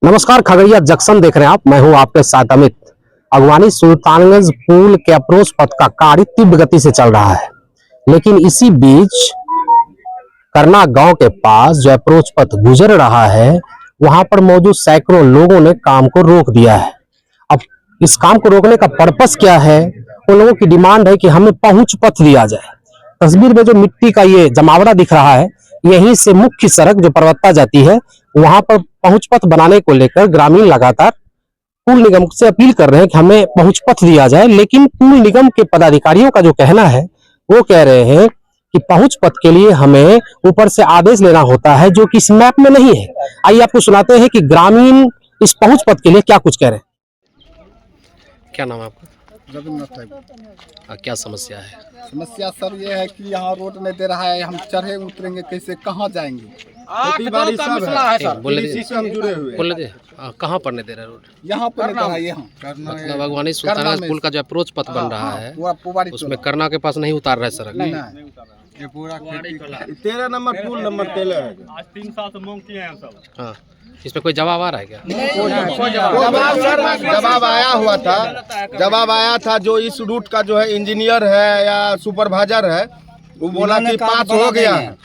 नमस्कार, खगड़िया जंक्शन देख रहे हैं आप। मैं हूं आपके साथ अमित। अगवानी सुल्तानगंज पुल के अप्रोच पथ का कार्य तीव्र गति से चल रहा है, लेकिन इसी बीच करना गांव के पास जो अप्रोच पथ गुजर रहा है, वहां पर मौजूद सैकड़ों लोगों ने काम को रोक दिया है। अब इस काम को रोकने का पर्पस क्या है? उन लोगों की डिमांड है कि हमें पहुंच पथ दिया जाए। तस्वीर में जो मिट्टी का ये जमावड़ा दिख रहा है, यहीं से मुख्य सड़क जो परवत्ता जाती है, वहां पर पहुंच पथ बनाने को लेकर ग्रामीण लगातार पुल निगम से अपील कर रहे हैं कि हमें पहुंच पथ दिया जाए। लेकिन पुल निगम के पदाधिकारियों का जो कहना है, वो कह रहे हैं कि पहुंच पथ के लिए हमें ऊपर से आदेश लेना होता है, जो कि इस मैप में नहीं है। आइए आपको सुनाते हैं कि ग्रामीण इस पहुंच पथ के लिए क्या कुछ कह रहे हैं। क्या नाम है आपका? जगन्नाथ है। क्या समस्या है? समस्या सर ये है कि यहाँ रोड नहीं दे रहा है, हम चढ़े उतरेंगे कैसे, कहाँ जाएंगे? खेती बाड़ी सब है। बोले कृषि से हम जुड़े हुए हैं। बोले दे कहाँ पर नहीं दे रहा रोड? यहाँ पर नहीं दे रहा है, यहाँ मतलब अगवानी सुल्तानगंज पुल का जो अप्रोच पथ बन रहा है, पूरा पुबारी उसमें करना के पास नहीं उतार रहे सड़क। ये पूरा 13 नंबर पुल नंबर 13 है। आज 3 साल से मांग किए हैं सब। हाँ, इस पे कोई जवाब आ रहा है क्या? जवाब आया हुआ था। जवाब आया था जो इस रूट का जो है इंजीनियर है या सुपरवाइजर है, वो बोला कि पास हो गया है,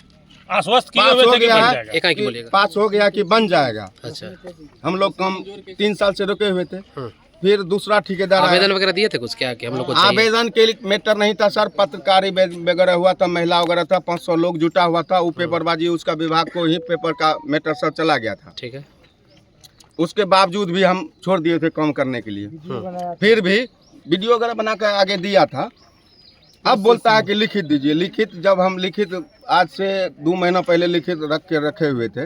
आश्वस्त किए पास हुए हो थे कि गया बन है, जाएगा। एक की बोलिएगा। पास हो गया कि बन जाएगा। अच्छा, हम लोग कम 3 साल से रुके हुए थे। फिर दूसरा ठेकेदार आया। आवेदन वगैरह दिए थे कुछ क्या कि हम लोग को चाहिए? आवेदन के लिए मैटर नहीं था सर, पत्रकारी वगैरह हुआ था, महिला वगैरह था, 500 लोग जुटा हुआ था। वो पेपरबाजी उसका विभाग को ही पेपर का मैटर सब चला गया था। ठीक है। उसके बावजूद भी हम छोड़ दिए थे काम करने के लिए। फिर भी वीडियो वगैरह बना कर आगे दिया था। अब बोलता है कि लिखित दीजिए। लिखित जब हम लिखित आज से 2 महीना पहले लिखित रखे हुए थे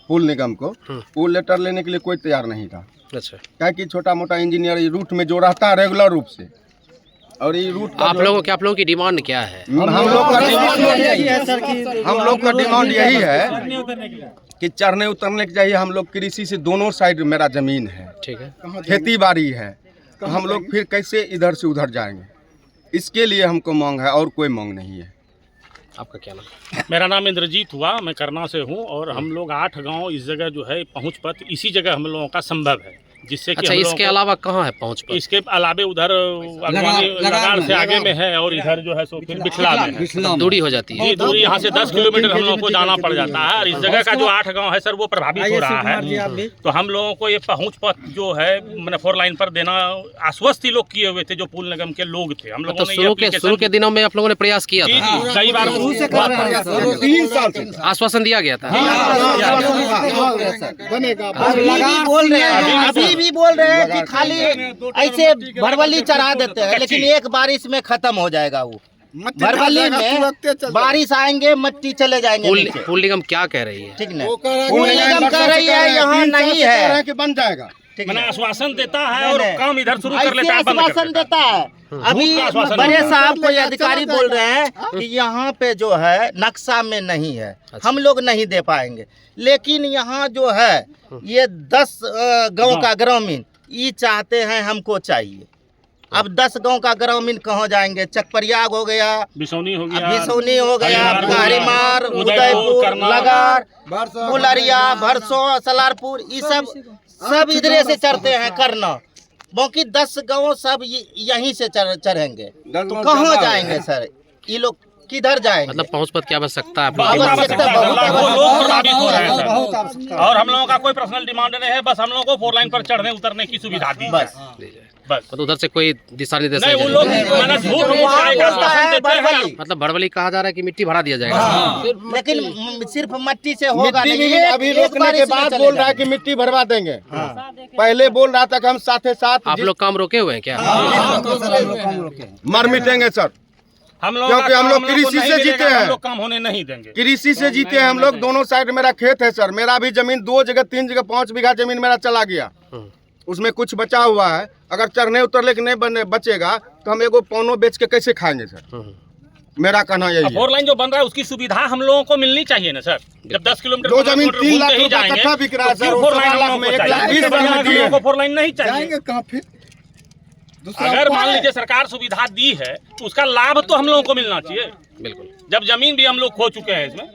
पुल निगम को, वो लेटर लेने के लिए कोई तैयार नहीं था। अच्छा, क्या कि छोटा मोटा इंजीनियर रूट में जो रहता है रेगुलर रूप से, और ये रूट आप लोगों की डिमांड क्या है? हम लोग का डिमांड यही है कि चढ़ने उतरने के चाहिए। हम लोग कृषि से दोनों साइड मेरा जमीन है, ठीक है, खेती बाड़ी है, तो हम लोग फिर कैसे इधर से उधर जाएंगे? इसके लिए हमको मांग है, और कोई मांग नहीं है। आपका क्या नाम? मेरा नाम इंद्रजीत हुआ, मैं करना से हूँ और हम लोग 8 गांव इस जगह जो है पहुँच पथ इसी जगह हम लोगों का संभव है, जिससे कि अच्छा, इसके अलावा कहाँ है पहुँच पथ? इसके अलावे उधर अगवानी लगाड़ से आगे में है और इधर जो है सो फिर बिछला में है। दूरी हो जाती है। जी, दूरी यहाँ से 10 किलोमीटर हम लोगों को जाना पड़ जाता है। और इस जगह का जो 8 गांव है सर, वो प्रभावित हो रहा है। तो हम लोगों को ये पहुँच पथ जो है मैंने 4 लाइन पर देना आश्वस्त ही लोग किए हुए थे, जो पुल निगम के लोग थे। हम लोगों ने शुरू के दिनों में आप लोगों ने प्रयास किया था, कई बार 3 साल से आश्वासन दिया गया था। अभी भी बोल रहे हैं कि खाली ऐसे भरवली चढ़ा देते हैं, लेकिन एक बारिश में खत्म हो जाएगा वो। भरवली में बारिश आएंगे, मिट्टी चले जाएंगे नीचे। पुल निगम क्या कह रही है? ठीक है, पुल निगम कह रही है यहाँ नहीं है कि बन जाएगा। मैंने आश्वासन देता है और काम इधर शुरू कर लेता है, बंद कर आश्वासन देता देता है। अभी बड़े साहब कोई अधिकारी बोल रहे हैं कि यहाँ पे जो है नक्शा में नहीं है, हम लोग नहीं दे पाएंगे। लेकिन यहाँ जो है ये 10 गांव का ग्रामीण ये चाहते हैं, हमको चाहिए। अब 10 गांव का ग्रामीण कहाँ जाएंगे? चकप्रयाग हो गया, बिसौनी हो गया, हरिमार, उदयपुर, लगार, फुलरिया, भरसों, सलारपुर, ये सब इधरे से चढ़ते हैं करना। बाकी 10 गांव सब यहीं से चढ़ेंगे, तो कहाँ जाएंगे सर? ये लोग किधर जाएंगे? मतलब पहुंच पथ की आवश्यकता है। आवश्यकता लोग बहुत प्रभावित हो रहे हैं सर। और हम लोगों का कोई पर्सनल डिमांड नहीं है, बस हम लोगों को 4 लाइन पर चढ़ने उतरने की सुविधा दी बस। बस मतलब उधर से कोई दिशा निर्देश नहीं, वो लोग मैंने झूठ आश्वासन देते हैं। मतलब भरवली कहा जा रहा है कि मिट्टी भरा दिया जाएगा, लेकिन सिर्फ मिट्टी से होगा मिट्टी नहीं। भी अभी रोकने के बाद बोल रहा है कि मिट्टी भरवा देंगे। पहले बोल रहा था कि हम साथ साथ आप लोग काम रोके हुए हैं क्या? मर मिटेंगे सर, हम लोग क्योंकि हम लोग कृषि से जीते हैं। हम लोग काम होने नहीं देंगे। कृषि से जीते हैं हम लोग। दोनों साइड मेरा खेत है सर। मेरा भी जमीन 2 जगह 3 जगह 5 बीघा जमीन मेरा चला गया, उसमें कुछ बचा हुआ है। अगर चढ़ने उतरने के नहीं बचेगा तो हम एगो पौनो बेच के कैसे खाएंगे सर? मेरा कहना यही है। 4 लाइन जो बन रहा है उसकी सुविधा हम लोगों को मिलनी चाहिए ना सर। जब 10 किलोमीटर जो जमीन 3 लाख रुपए कट्ठा बिक रहा है सर, 4 लाइन हम लोगों को 4 लाइन नहीं चाहिए। जाएंगे कहाँ फिर? अगर मान लीजिए सरकार सुविधा दी है तो उसका लाभ तो हम लोगों को मिलना चाहिए। बिल्कुल। जब जमीन भी हम लोग खो चुके हैं इसमें।